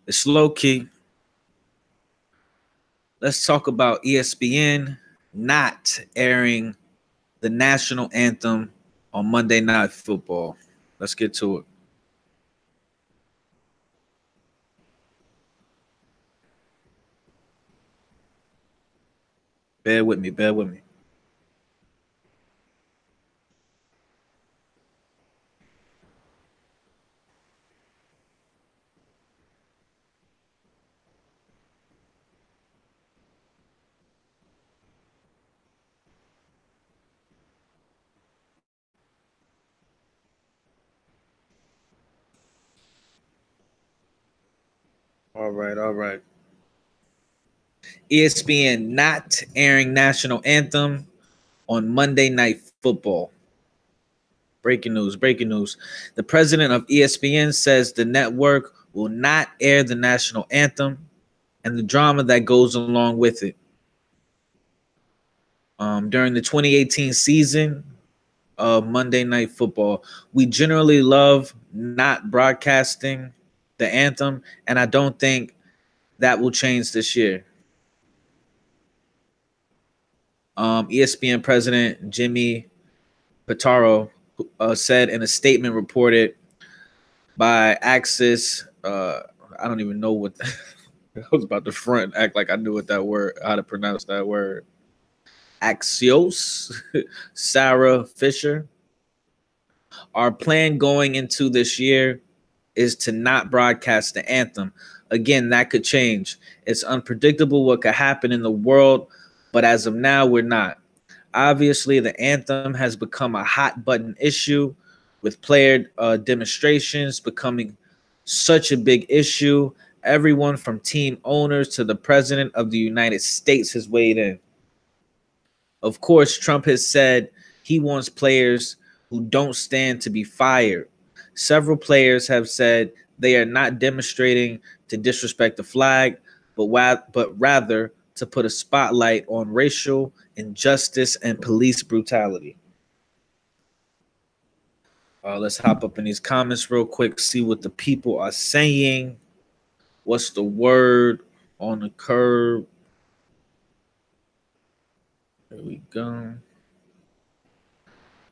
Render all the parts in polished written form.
It's low key. Let's talk about ESPN not airing the national anthem on Monday Night Football. Let's get to it. Bear with me, bear with me. All right, all right. ESPN not airing national anthem on Monday Night Football. Breaking news, breaking news. The president of ESPN says the network will not air the national anthem and the drama that goes along with it. During the 2018 season of Monday Night Football, we generally love not broadcasting the anthem, and I don't think that will change this year. ESPN president Jimmy Pitaro said in a statement reported by Axis. I don't even know what I was about to front act like I knew what that word, how to pronounce that word. Axios, Sarah Fisher. Our plan going into this year is to not broadcast the anthem. Again, that could change. It's unpredictable what could happen in the world, but as of now, we're not. Obviously, the anthem has become a hot button issue with player demonstrations becoming such a big issue. Everyone from team owners to the president of the United States has weighed in. Of course, Trump has said he wants players who don't stand to be fired. Several players have said they are not demonstrating to disrespect the flag, but rather to put a spotlight on racial injustice and police brutality. Let's hop up in these comments real quick, see what the people are saying. What's the word on the curb? There we go.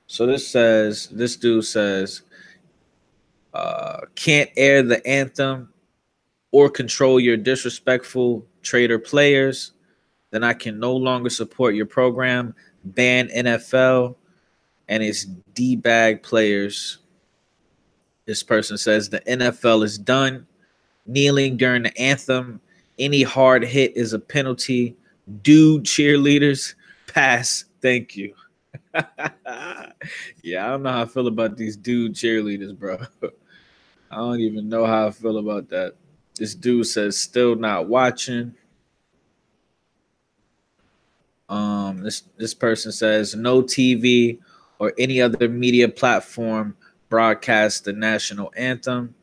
So this dude says, can't air the anthem or control your disrespectful traitor players, then I can no longer support your program. Ban NFL and its D-bag players. This person says the NFL is done. Kneeling during the anthem. Any hard hit is a penalty. Dude cheerleaders, pass. Thank you. Yeah, I don't know how I feel about these dude cheerleaders, bro. I don't even know how I feel about that. This dude says still not watching. This person says no TV or any other media platform broadcast the national anthem.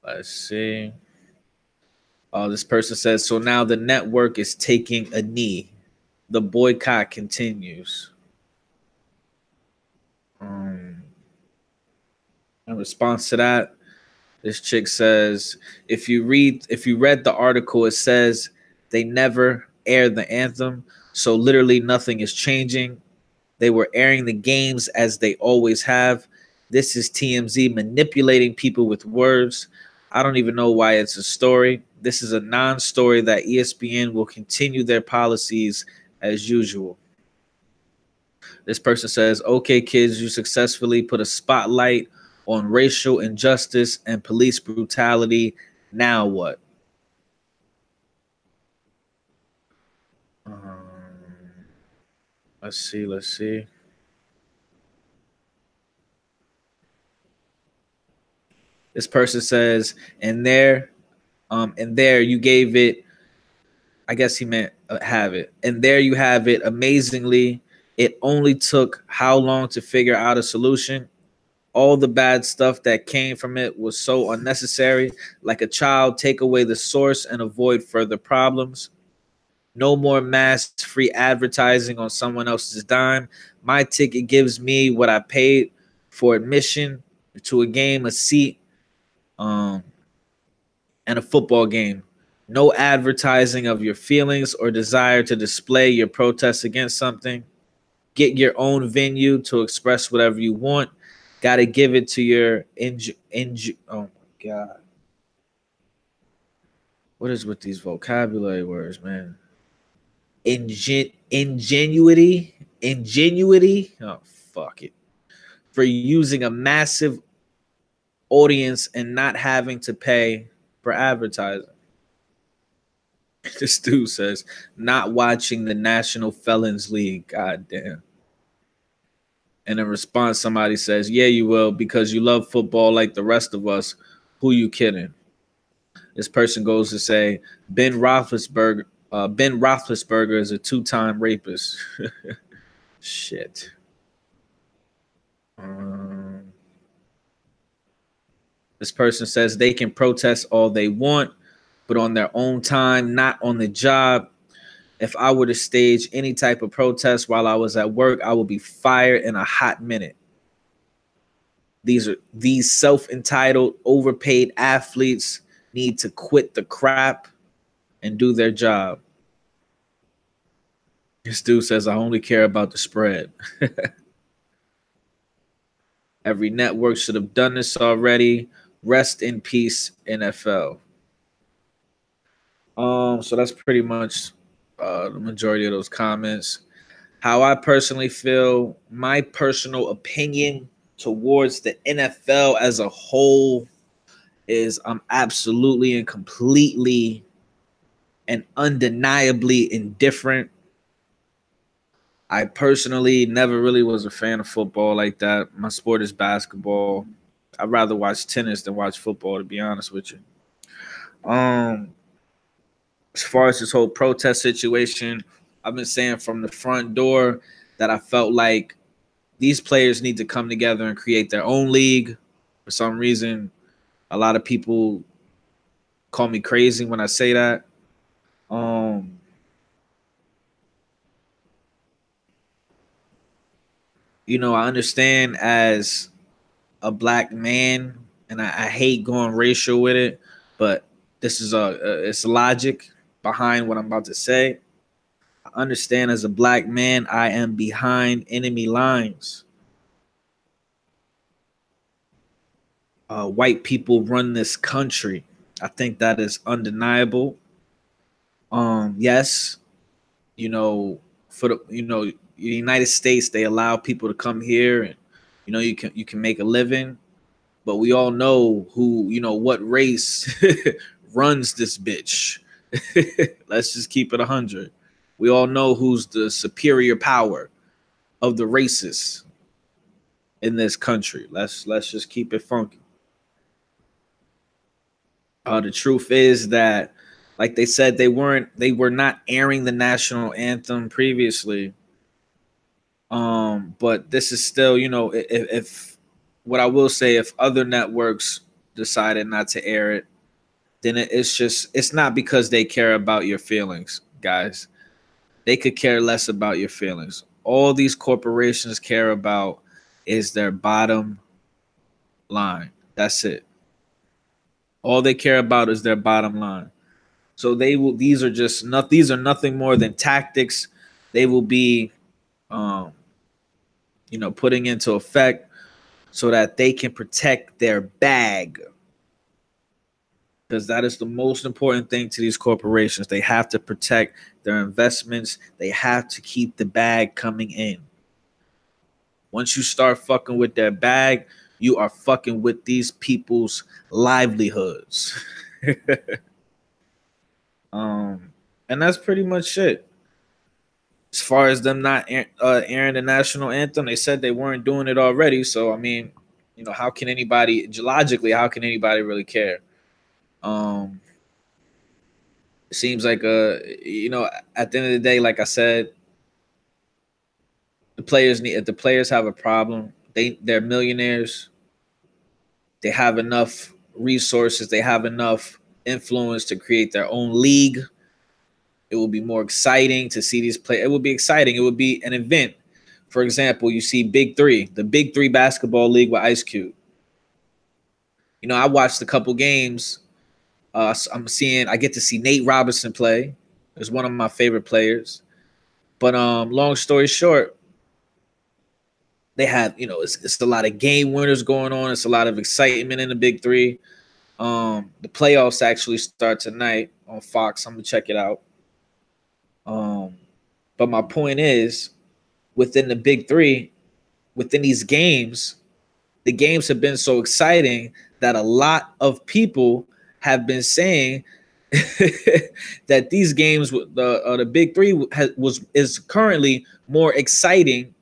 Let's see. This person says so now the network is taking a knee. The boycott continues. In response to that, this chick says, if you read the article, it says they never aired the anthem. So literally nothing is changing. They were airing the games as they always have. This is TMZ manipulating people with words. I don't even know why it's a story. This is a non-story that ESPN will continue their policies as usual. This person says, okay, kids, you successfully put a spotlight on racial injustice and police brutality. Now what? Let's see. This person says, and there you gave it, I guess he meant have it. And there you have it. Amazingly, it only took how long to figure out a solution? All the bad stuff that came from it was so unnecessary. Like a child, take away the source and avoid further problems. No more mask-free advertising on someone else's dime. My ticket gives me what I paid for admission. to a game, a seat, and a football game. No advertising of your feelings or desire to display your protest against something. Get your own venue to express whatever you want. Got to give it to your oh my god, what is with these vocabulary words, man? Ingenuity. Oh fuck it. For using a massive audience and not having to pay for advertising. This dude says, not watching the National Felons League. God damn. And in response, somebody says, yeah, you will, because you love football like the rest of us. Who you kidding? This person goes to say, Ben Roethlisberger is a 2-time rapist. Shit. This person says they can protest all they want, but on their own time, not on the job. If I were to stage any type of protest while I was at work, I would be fired in a hot minute. These self-entitled, overpaid athletes need to quit the crap and do their job. This dude says, I only care about the spread. Every network should have done this already. Rest in peace, NFL. So that's pretty much the majority of those comments. How I personally feel, my personal opinion towards the NFL as a whole is I'm absolutely and completely and undeniably indifferent. I personally never really was a fan of football like that. My sport is basketball. I'd rather watch tennis than watch football, to be honest with you. As far as this whole protest situation, I've been saying from the front door that I felt like these players need to come together and create their own league. For some reason, a lot of people call me crazy when I say that. I understand as a black man, and I hate going racial with it, but this is it's logic behind what I'm about to say. I understand as a black man, I am behind enemy lines. White people run this country. I think that is undeniable. Yes, for the United States, they allow people to come here and you can make a living, but we all know who what race runs this bitch. Let's just keep it 100. We all know who's the superior power of the races in this country. Let's just keep it funky. The truth is that, like they said, they were not airing the national anthem previously. But this is still, if what I will say, if other networks decided not to air it, then it's not because they care about your feelings, guys. They could care less about your feelings. All these corporations care about is their bottom line. That's it. All they care about is their bottom line. So these are nothing more than tactics. They will be putting into effect so that they can protect their bag. Because that is the most important thing to these corporations. They have to protect their investments. They have to keep the bag coming in. Once you start fucking with their bag, you are fucking with these people's livelihoods. And that's pretty much it. As far as them not airing the national anthem, they said they weren't doing it already. So, I mean, how can anybody really care? It seems like at the end of the day, like I said, if the players have a problem, they're millionaires. They have enough resources, they have enough influence to create their own league. It will be more exciting to see these play. It would be exciting. It would be an event. For example, you see the Big Three basketball league with Ice Cube. You know, I watched a couple games. I get to see Nate Robinson play. He's one of my favorite players. But long story short, they have, you know, it's a lot of game winners going on. It's a lot of excitement in the Big Three. The playoffs actually start tonight on Fox. I'm gonna check it out. But my point is, within the Big Three, within these games, the games have been so exciting that a lot of people have been saying that these games, the Big Three, is currently more exciting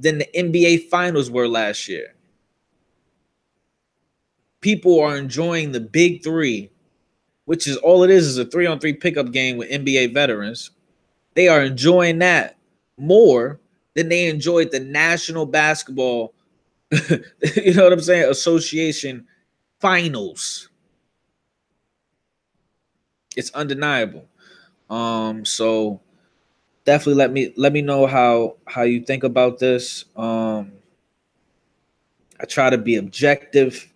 than the NBA Finals were last year. People are enjoying the Big Three, which is all it is a 3-on-3 pickup game with NBA veterans. They are enjoying that more than they enjoyed the National Basketball, you know what I'm saying, Association Finals. It's undeniable. So definitely let me know how you think about this. I try to be objective,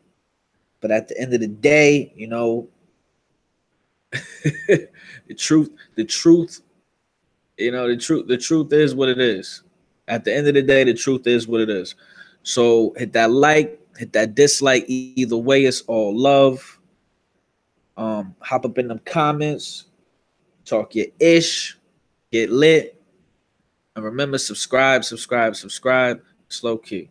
but at the end of the day, you know, the truth, you know, the truth is what it is. At the end of the day, the truth is what it is. So hit that like, hit that dislike. Either way, it's all love. Hop up in them comments, talk your ish, get lit, and remember, subscribe. It's low key.